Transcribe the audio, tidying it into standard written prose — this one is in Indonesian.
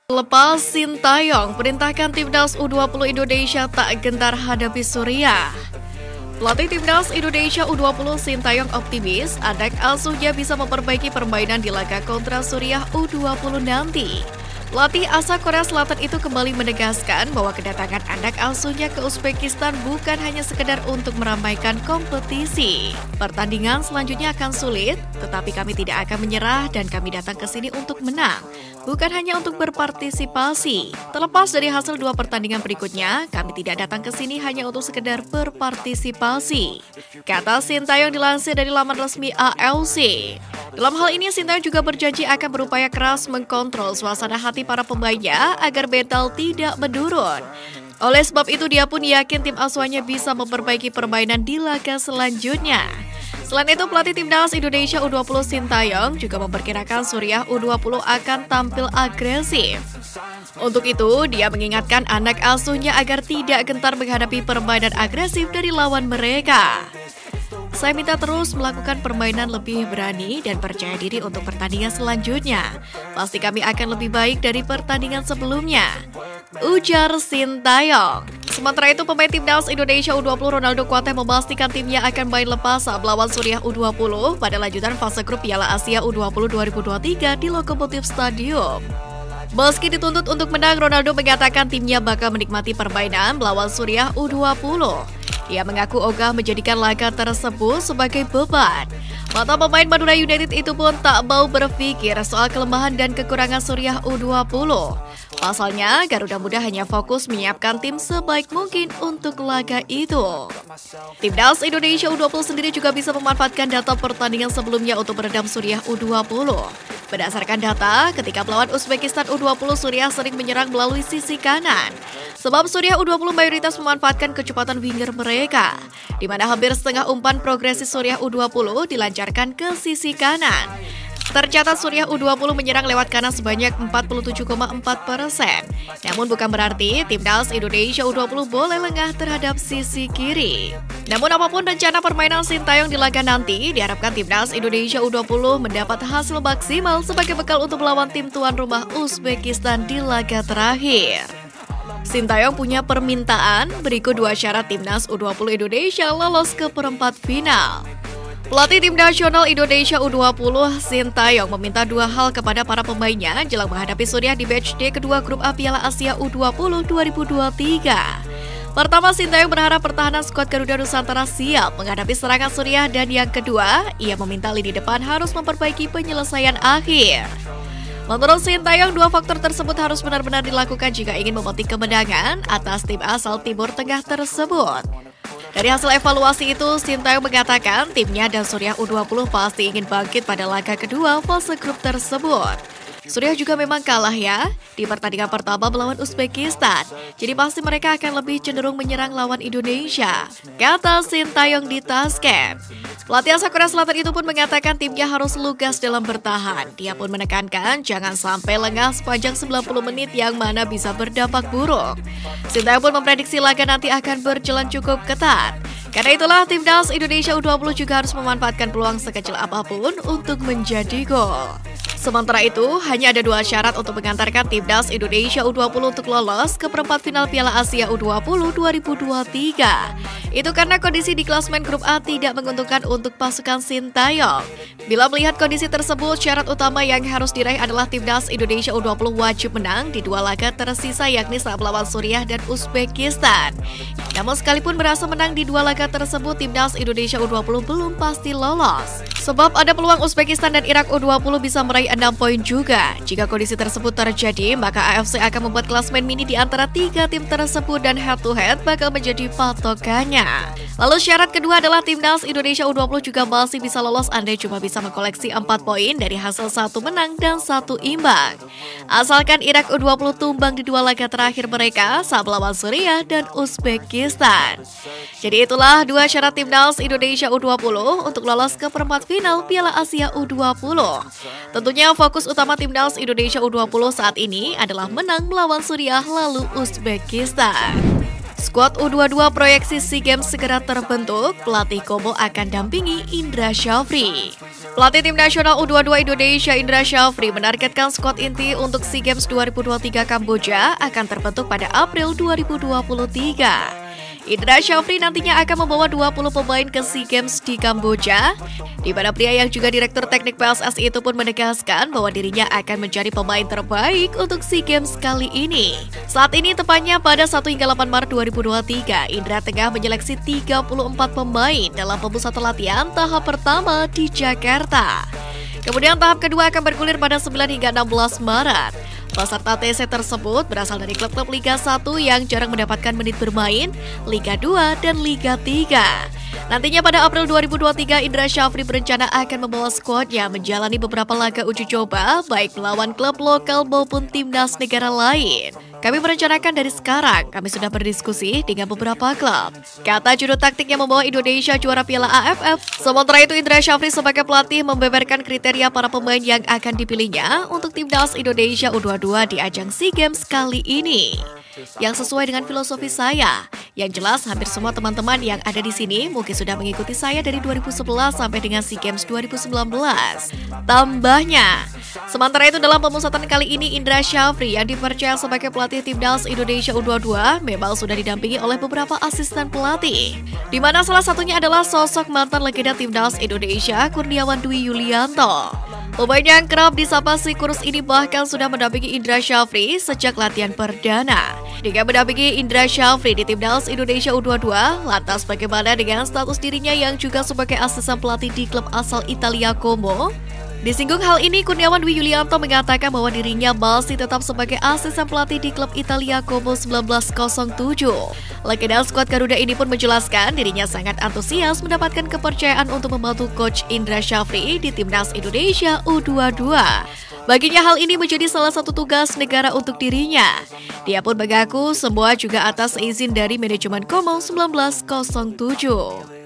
Lepas Sintayong perintahkan timnas U20 Indonesia tak gentar hadapi Suriah. Pelatih timnas Indonesia U20 Sintayong optimis anak asuhnya bisa memperbaiki permainan di laga kontra Suriah U20 nanti. Pelatih asal Korea Selatan itu kembali menegaskan bahwa kedatangan anak asuhnya ke Uzbekistan bukan hanya sekedar untuk meramaikan kompetisi. Pertandingan selanjutnya akan sulit, tetapi kami tidak akan menyerah dan kami datang ke sini untuk menang, bukan hanya untuk berpartisipasi. Terlepas dari hasil dua pertandingan berikutnya, kami tidak datang ke sini hanya untuk sekedar berpartisipasi, kata Sintayong dilansir dari laman resmi AFC. Dalam hal ini, Sintayong juga berjanji akan berupaya keras mengkontrol suasana hati para pemainnya agar mental tidak menurun. Oleh sebab itu, dia pun yakin tim asuhannya bisa memperbaiki permainan di laga selanjutnya. Selain itu, pelatih timnas Indonesia U20 Sintayong juga memperkirakan Suriah U20 akan tampil agresif. Untuk itu, dia mengingatkan anak asuhnya agar tidak gentar menghadapi permainan agresif dari lawan mereka. Saya minta terus melakukan permainan lebih berani dan percaya diri untuk pertandingan selanjutnya. Pasti kami akan lebih baik dari pertandingan sebelumnya, ujar Sintayong. Sementara itu, pemain timnas Indonesia U20 Ronaldo Kuateh memastikan timnya akan main lepas saat melawan Suriah U20 pada lanjutan fase grup Piala Asia U20 2023 di Lokomotif Stadium. Meski dituntut untuk menang, Ronaldo mengatakan timnya bakal menikmati permainan melawan Suriah U20. Ia mengaku ogah menjadikan laga tersebut sebagai beban. Mata pemain Madura United itu pun tak mau berpikir soal kelemahan dan kekurangan Suriah U20. Pasalnya, Garuda Muda hanya fokus menyiapkan tim sebaik mungkin untuk laga itu. Timnas Indonesia U20 sendiri juga bisa memanfaatkan data pertandingan sebelumnya untuk meredam Suriah U20. Berdasarkan data, ketika melawan Uzbekistan U20, Suriah sering menyerang melalui sisi kanan. Sebab Suriah U20 mayoritas memanfaatkan kecepatan winger mereka, di mana hampir setengah umpan progresi Suriah U20 dilancarkan ke sisi kanan. Tercatat Suriah U20 menyerang lewat kanan sebanyak 47,4%. Namun bukan berarti timnas Indonesia U20 boleh lengah terhadap sisi kiri. Namun apapun rencana permainan Sintayong di laga nanti, diharapkan timnas Indonesia U20 mendapat hasil maksimal sebagai bekal untuk melawan tim tuan rumah Uzbekistan di laga terakhir. Sintayong punya permintaan, berikut dua syarat timnas U20 Indonesia lolos ke perempat final. Pelatih tim nasional Indonesia U20 Sintayong meminta dua hal kepada para pemainnya jelang menghadapi Suriah di match D kedua grup A Piala Asia U20 2023. Pertama, Sintayong berharap pertahanan skuad Garuda Nusantara siap menghadapi serangan Suriah, dan yang kedua, ia meminta lini depan harus memperbaiki penyelesaian akhir. Menurut Sintayong, dua faktor tersebut harus benar-benar dilakukan jika ingin memetik kemenangan atas tim asal Timur Tengah tersebut. Dari hasil evaluasi itu, Sintayong mengatakan timnya dan Suriah U20 pasti ingin bangkit pada laga kedua fase grup tersebut. Suriah juga memang kalah ya di pertandingan pertama melawan Uzbekistan, jadi pasti mereka akan lebih cenderung menyerang lawan Indonesia, kata Sintayong di Taskem. Pelatih asal Korea Selatan itu pun mengatakan timnya harus lugas dalam bertahan. Dia pun menekankan jangan sampai lengah sepanjang 90 menit yang mana bisa berdampak buruk. Sintayong pun memprediksi laga nanti akan berjalan cukup ketat. Karena itulah timnas Indonesia U20 juga harus memanfaatkan peluang sekecil apapun untuk menjadi gol. Sementara itu, hanya ada dua syarat untuk mengantarkan timnas Indonesia U20 untuk lolos ke perempat final Piala Asia U20 2023. Itu karena kondisi di klasmen grup A tidak menguntungkan untuk pasukan Sintayong. Bila melihat kondisi tersebut, syarat utama yang harus diraih adalah timnas Indonesia U20 wajib menang di dua laga tersisa, yakni saat melawan Suriah dan Uzbekistan. Namun sekalipun berhasil menang di dua laga tersebut, timnas Indonesia U20 belum pasti lolos. Sebab ada peluang Uzbekistan dan Irak U20 bisa meraih 6 poin juga. Jika kondisi tersebut terjadi, maka AFC akan membuat klasmen mini di antara tiga tim tersebut dan head-to-head bakal menjadi patokannya. Lalu syarat kedua adalah timnas Indonesia U20 juga masih bisa lolos andai cuma bisa mengkoleksi 4 poin dari hasil 1 menang dan 1 imbang. Asalkan Irak U20 tumbang di dua laga terakhir mereka saat melawan Suriah dan Uzbekistan. Jadi itulah dua syarat timnas Indonesia U20 untuk lolos ke perempat final Piala Asia U20. Tentunya fokus utama timnas Indonesia U20 saat ini adalah menang melawan Suriah lalu Uzbekistan. Skuad U22 proyeksi SEA Games segera terbentuk, pelatih Komo akan dampingi Indra Syafri. Pelatih tim nasional U22 Indonesia Indra Syafri menargetkan skuad inti untuk SEA Games 2023 Kamboja akan terbentuk pada April 2023. Indra Syafri nantinya akan membawa 20 pemain ke SEA Games di Kamboja, di mana pria yang juga Direktur Teknik PSSI itu pun menegaskan bahwa dirinya akan menjadi pemain terbaik untuk SEA Games kali ini. Saat ini tepatnya pada 1 hingga 8 Maret 2023, Indra tengah menyeleksi 34 pemain dalam pemusatan latihan tahap pertama di Jakarta. Kemudian tahap kedua akan bergulir pada 9 hingga 16 Maret. Peserta TC tersebut berasal dari klub-klub Liga 1 yang jarang mendapatkan menit bermain, Liga 2, dan Liga 3. Nantinya pada April 2023, Indra Syafri berencana akan membawa skuadnya menjalani beberapa laga uji coba, baik melawan klub lokal maupun timnas negara lain. Kami merencanakan dari sekarang, kami sudah berdiskusi dengan beberapa klub, kata juru taktik yang membawa Indonesia juara Piala AFF. Sementara itu, Indra Syafri sebagai pelatih membeberkan kriteria para pemain yang akan dipilihnya untuk timnas Indonesia U22 di ajang SEA Games kali ini. Yang sesuai dengan filosofi saya, yang jelas hampir semua teman-teman yang ada di sini mungkin sudah mengikuti saya dari 2011 sampai dengan SEA Games 2019. Tambahnya, sementara itu dalam pemusatan kali ini Indra Syafri yang dipercaya sebagai pelatih timnas Indonesia U22 memang sudah didampingi oleh beberapa asisten pelatih, di mana salah satunya adalah sosok mantan legenda timnas Indonesia Kurniawan Dwi Yulianto. Pemain yang kerap disapa si kurus ini bahkan sudah mendampingi Indra Syafri sejak latihan perdana. Dengan mendampingi Indra Syafri di timnas Indonesia U22, lantas bagaimana dengan status dirinya yang juga sebagai asisten pelatih di klub asal Italia Como? Disinggung hal ini, Kurniawan Dwi Yulianto mengatakan bahwa dirinya masih tetap sebagai asisten pelatih di klub Italia Como 1907. Legenda skuad Garuda ini pun menjelaskan dirinya sangat antusias mendapatkan kepercayaan untuk membantu coach Indra Syafri di timnas Indonesia U22. Baginya hal ini menjadi salah satu tugas negara untuk dirinya. Dia pun mengaku semua juga atas izin dari manajemen Como 1907.